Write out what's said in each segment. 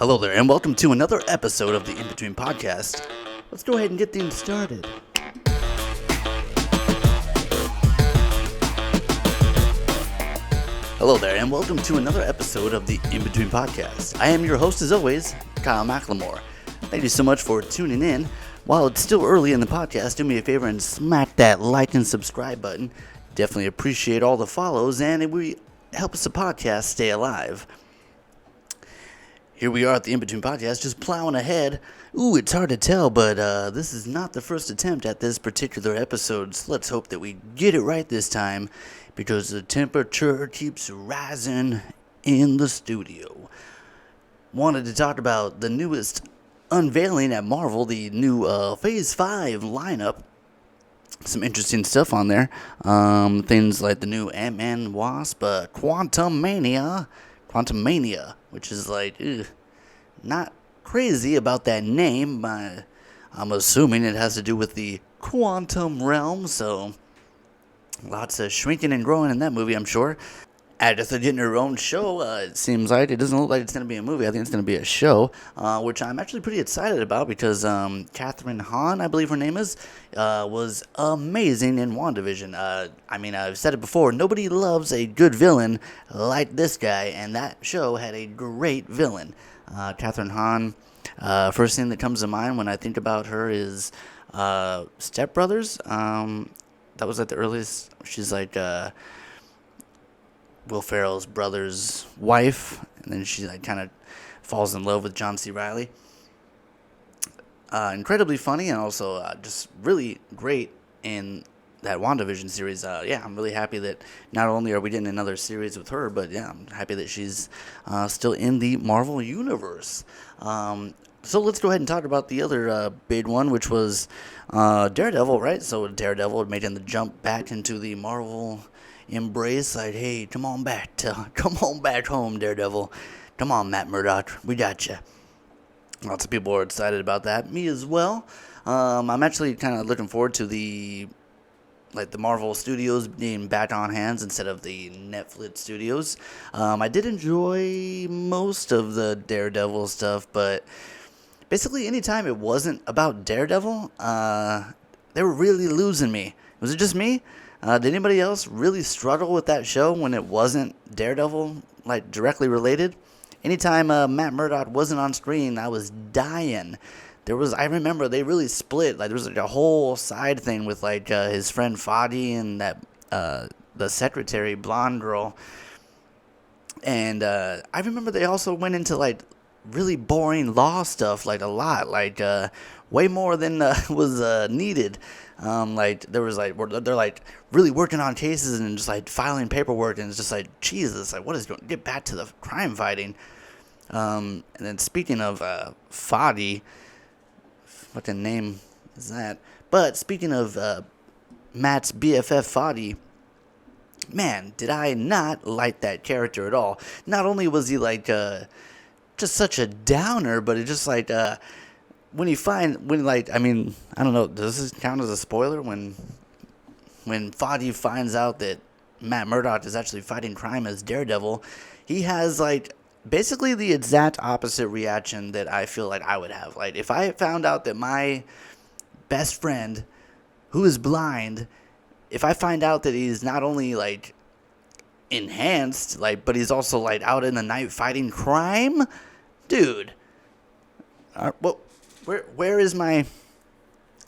Hello there, and welcome to another episode of the In Between Podcast. Let's go ahead and get things started. Hello there, and welcome to another episode of the In Between Podcast. I am your host, as always, Kyle McLemore. Thank you so much for tuning in. While it's still early in the podcast, do me a favor and smack that like and subscribe button. Definitely appreciate all the follows, and it will help us the podcast stay alive. Here we are at the In Between Podcast, just plowing ahead. Ooh, it's hard to tell, but this is not the first attempt at this particular episode, so let's hope that we get it right this time, because the temperature keeps rising in the studio. Wanted to talk about the newest unveiling at Marvel, the new Phase 5 lineup. Some interesting stuff on there. Things like the new Ant-Man Wasp, Quantum Mania, which is like, not crazy about that name. I'm assuming it has to do with the quantum realm, so lots of shrinking and growing in that movie, I'm sure. Agatha getting her own show, it seems like. It doesn't look like it's going to be a movie. I think it's going to be a show, which I'm actually pretty excited about because Catherine Hahn, I believe her name is, was amazing in WandaVision. I've said it before, nobody loves a good villain like this guy, and that show had a great villain. Catherine Hahn, first thing that comes to mind when I think about her is Step Brothers. That was like the earliest. She's like Will Ferrell's brother's wife, and then she like kind of falls in love with John C. Reilly. Incredibly funny, and also just really great in that WandaVision series. I'm really happy that not only are we getting another series with her, but I'm happy that she's still in the Marvel Universe. So let's go ahead and talk about the other big one, which was Daredevil, right? So Daredevil making the jump back into the Marvel embrace, like, hey, come on back home, Daredevil. Come on, Matt Murdock, we got you. Lots of people are excited about that. Me as well. I'm actually kind of looking forward to the Marvel Studios being back on hands instead of the Netflix studios. I did enjoy most of the Daredevil stuff, but basically anytime it wasn't about Daredevil, they were really losing me. Was it just me? Did anybody else really struggle with that show when it wasn't Daredevil, like, directly related? Anytime Matt Murdock wasn't on screen, I was dying. I remember they really split. Like, there was like a whole side thing with like his friend Fadi and that the secretary, blonde girl. And I remember they also went into like really boring law stuff, like a lot, like way more than was needed. Like there was like they're like really working on cases and just like filing paperwork, and it's just like, Jesus, like what is going? Get back to the crime fighting. And then speaking of Fadi, fucking name is that? But speaking of Matt's BFF Fadi, man, did I not like that character at all. Not only was he like just such a downer, but it just like I don't know, does this count as a spoiler when Fadi finds out that Matt Murdock is actually fighting crime as Daredevil, he has like basically the exact opposite reaction that I feel like I would have. Like, if I found out that my best friend, who is blind, if I find out that he's not only like enhanced, like, but he's also like out in the night fighting crime, dude. Where is my?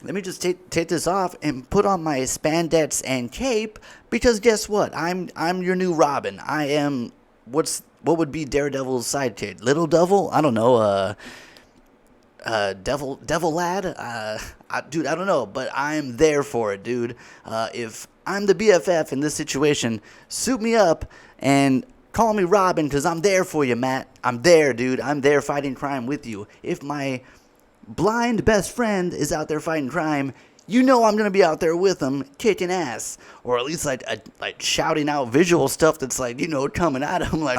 Let me just take this off and put on my spandex and cape, because guess what? I'm your new Robin. I am what would be Daredevil's sidekick? Little Devil? I don't know. Devil Lad? Dude, I don't know, but I'm there for it, dude. If I'm the BFF in this situation, suit me up and call me Robin, because I'm there for you, Matt. I'm there, dude. I'm there fighting crime with you. If my blind best friend is out there fighting crime, you know I'm going to be out there with him kicking ass, or at least like shouting out visual stuff that's like, coming at him, like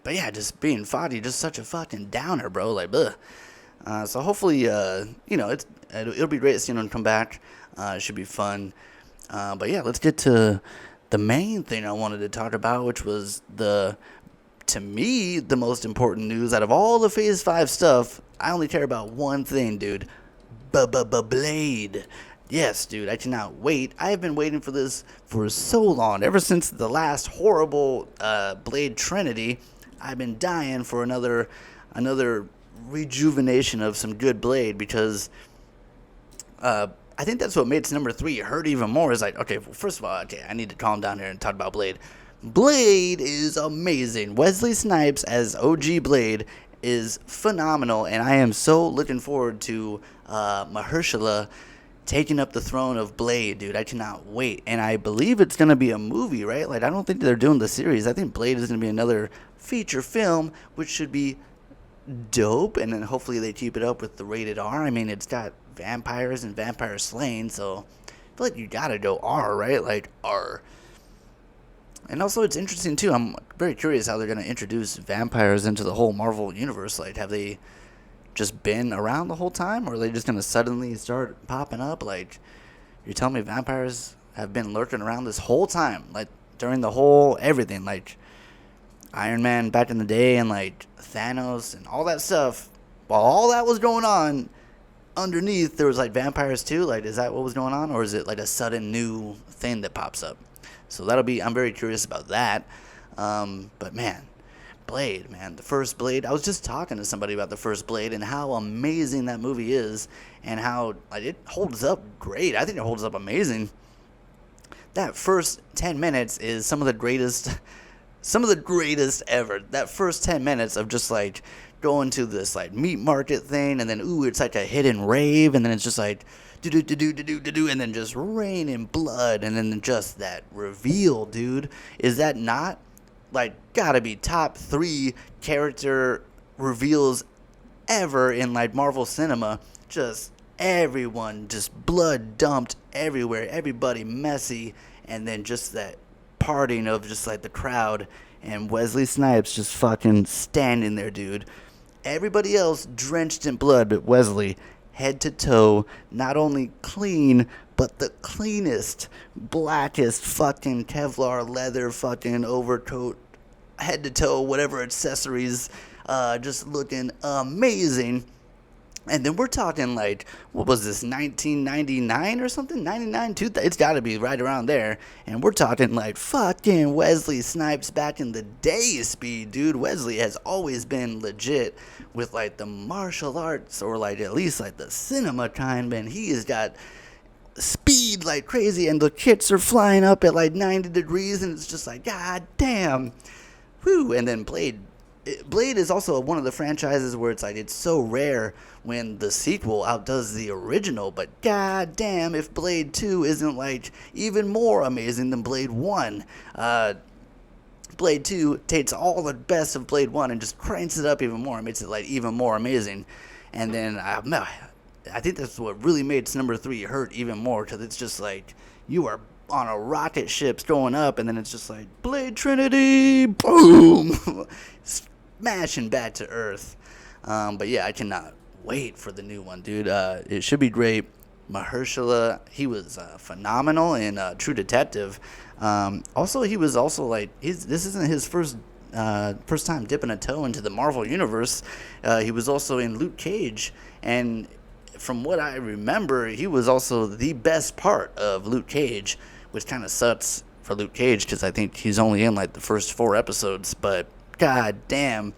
but yeah, just being Fadi, just such a fucking downer, bro, like bleh. So hopefully it'll be great seeing him come back. It should be fun. But yeah, let's get to the main thing I wanted to talk about, which was the to me, the most important news out of all the Phase 5 stuff, I only care about one thing, dude. Blade. Yes, dude, I cannot wait. I have been waiting for this for so long. Ever since the last horrible Blade Trinity, I've been dying for another rejuvenation of some good Blade, because I think that's what makes number 3 hurt even more. Is like, okay, well, first of all, okay, I need to calm down here and talk about Blade. Blade is amazing. Wesley Snipes as OG Blade is phenomenal, and I am so looking forward to Mahershala taking up the throne of Blade, dude. I cannot wait. And I believe it's going to be a movie, right? Like, I don't think they're doing the series. I think Blade is going to be another feature film, which should be dope, and then hopefully they keep it up with the rated R. I mean, it's got vampires and vampire slaying, so I feel like you gotta go R, right? Like, R. And also, it's interesting, too. I'm very curious how they're going to introduce vampires into the whole Marvel universe. Like, have they just been around the whole time, or are they just going to suddenly start popping up? Like, you're telling me vampires have been lurking around this whole time, like, during the whole everything, like Iron Man back in the day, and, like, Thanos and all that stuff. While all that was going on, underneath, there was, like, vampires, too? Like, is that what was going on, or is it, like, a sudden new thing that pops up? So I'm very curious about that. But man, Blade, man, the first Blade. I was just talking to somebody about the first Blade and how amazing that movie is, and how it holds up great. I think it holds up amazing. That first 10 minutes is some of the greatest ever. That first 10 minutes of just like going to this like meat market thing, and then it's like a hidden rave, and then it's just like do, and then just rain and blood, and then just that reveal, dude. Is that not like gotta be top 3 character reveals ever in like Marvel cinema? Just everyone, just blood dumped everywhere, everybody messy, and then just that parting of just like the crowd, and Wesley Snipes just fucking standing there, dude. Everybody else drenched in blood, but Wesley, head to toe, not only clean, but the cleanest, blackest fucking Kevlar leather fucking overcoat, head to toe, whatever accessories, just looking amazing. And then we're talking like, what was this, 1999 or something? 99, 2000? It's got to be right around there. And we're talking like fucking Wesley Snipes back in the day speed, dude. Wesley has always been legit with like the martial arts, or like at least like the cinema kind, man. He has got speed like crazy, and the kits are flying up at like 90 degrees, and it's just like, god damn. Whew. And then Blade is also one of the franchises where it's like, it's so rare when the sequel outdoes the original, but god damn if Blade 2 isn't like even more amazing than Blade 1. Blade 2 takes all the best of Blade 1 and just cranks it up even more, makes it like even more amazing. And then I think that's what really makes number 3 hurt even more, because it's just like you are on a rocket ship going up, and then it's just like Blade Trinity, boom, smashing back to Earth. But yeah, I cannot wait for the new one, dude. It should be great. Mahershala, he was phenomenal in True Detective. Also, he was also like, this isn't his first time dipping a toe into the Marvel universe. He was also in Luke Cage, and from what I remember, he was also the best part of Luke Cage, which kind of sucks for Luke Cage, because I think he's only in like the first 4 episodes, but god damn,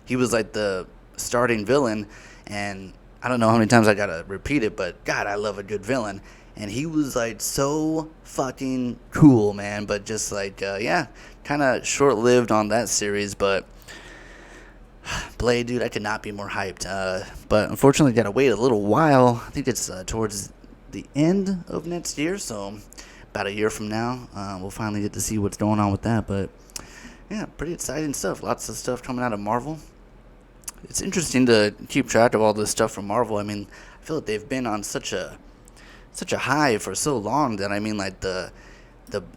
he was like the starting villain, and I don't know how many times I gotta repeat it, but god, I love a good villain. And he was like so fucking cool, man, but just like kind of short-lived on that series. But Blade, dude, I could not be more hyped, but unfortunately gotta wait a little while. I think it's towards the end of next year, so about a year from now we'll finally get to see what's going on with that. But yeah, pretty exciting stuff. Lots of stuff coming out of Marvel. It's interesting to keep track of all this stuff from Marvel. I mean, I feel like they've been on such a high for so long that, I mean, like the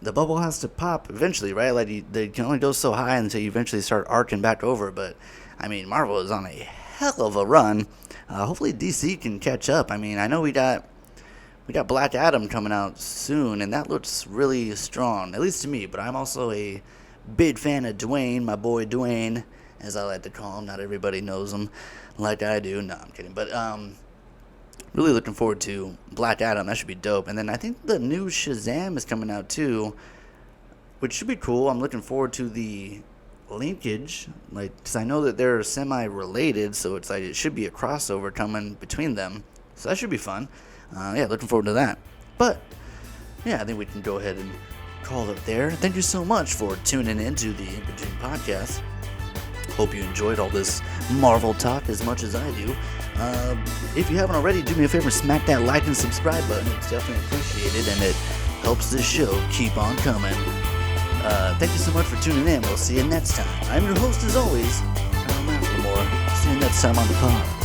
bubble has to pop eventually, right? Like they can only go so high until you eventually start arcing back over. But I mean, Marvel is on a hell of a run. Hopefully DC can catch up. I mean, I know we got Black Adam coming out soon, and that looks really strong, at least to me. But I'm also a big fan of Dwayne, my boy Dwayne, as I like to call him. Not everybody knows him like I do. No, I'm kidding. But really looking forward to Black Adam. That should be dope. And then I think the new Shazam is coming out too, which should be cool. I'm looking forward to the linkage, like, because I know that they're semi-related, so it's like it should be a crossover coming between them. So that should be fun. Yeah, looking forward to that. But yeah, I think we can go ahead and call it there. Thank you so much for tuning into the In Between podcast. Hope you enjoyed all this Marvel talk as much as I do. If you haven't already, do me a favor, smack that like and subscribe button. It's definitely appreciated, and it helps this show keep on coming. Thank you so much for tuning in. We'll see you next time. I'm your host, as always, McLemore. See you next time on the pod.